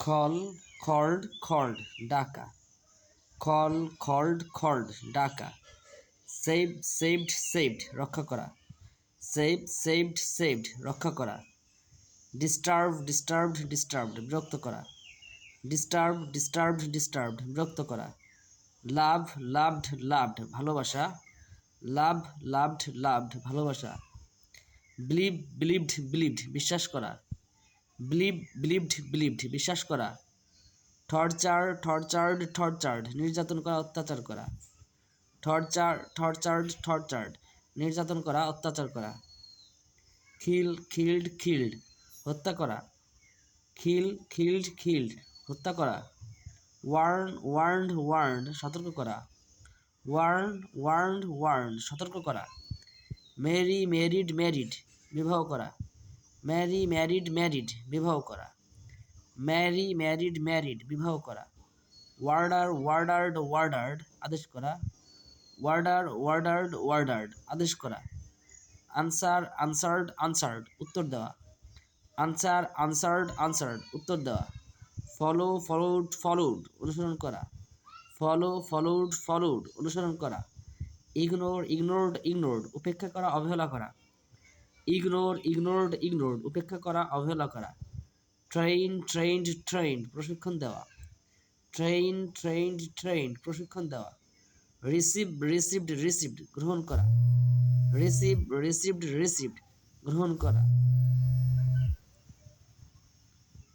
Call, called, called, ডাকা। Call, called, called, ডাকা। Saved, saved, saved, রক্ষা করা। সেভ, সেভড, সেভড, রক্ষা করা। ডিস্টার্ব, ডিস্টার্বড, ডিস্টার্বড, বিরক্ত করা। ডিস্টার্ব, ডিস্টার্বড, ডিস্টার্বড, বিরক্ত করা। লাভ, লাভড, লাভড, ভালোবাসা। লাভ, লাভড, লাভড, ভালোবাসা। বিলিভ, বিলিভড, বিলিভড, বিশ্বাস করা। বিলিভ, বিলিভড, বিলিভড, বিশ্বাস করা। টর্চার, টর্চার্ড, টর্চার্ড, নির্যাতন করা, অত্যাচার করা। টর্চার, টর্চার্ড, টর্চার্ড, নির্যাতন করা, অত্যাচার করা। খিল, খিল্ড, খিল্ড, হত্যা করা। খিল, খিল্ড, খিল্ড, হত্যা করা। ওয়ার্ন, ওয়ার্নড, ওয়ার্নড, সতর্ক করা। ওয়ার্ন, ওয়ার্নড, ওয়ার্নড, সতর্ক করা। ম্যারি, ম্যারিড, ম্যারিড, বিবাহ করা। ম্যারি, ম্যারিড, ম্যারিড, বিবাহ করা। ম্যারি, ম্যারিড, ম্যারিড, বিবাহ করা। ওয়ার্ডার, ওয়ার্ডার্ড, ওয়ার্ডার্ড, আদেশ করা। ওয়ার্ডার, ওয়ার্ডার্ড, ওয়ার্ডার্ড, আদেশ করা। আনসার, আনসার্ড, আনসার্ড, উত্তর দেওয়া। আনসার, আনসার্ড, আনসার্ড, উত্তর দেওয়া। ফলো, ফলোড, ফলোড, অনুসরণ করা। ফলো, ফলোড, ফলোড, অনুসরণ করা। ইগনোর, ইগনোরড, ইগনোরড, উপেক্ষা করা, অবহেলা করা। ইগনোর, ইগনোরড, ইগনোরড, উপেক্ষা করা, অবহেলা করা। ট্রেইন, ট্রেইনড, ট্রেইনড, প্রশিক্ষণ দেওয়া। ট্রেইন, ট্রেইনড, ট্রেইনড, প্রশিক্ষণ দেওয়া। রিসিভ, রিসিভড, রিসিভড, গ্রহণ করা। রিসিভ, রিসিভড, রিসিভড, গ্রহণ করা।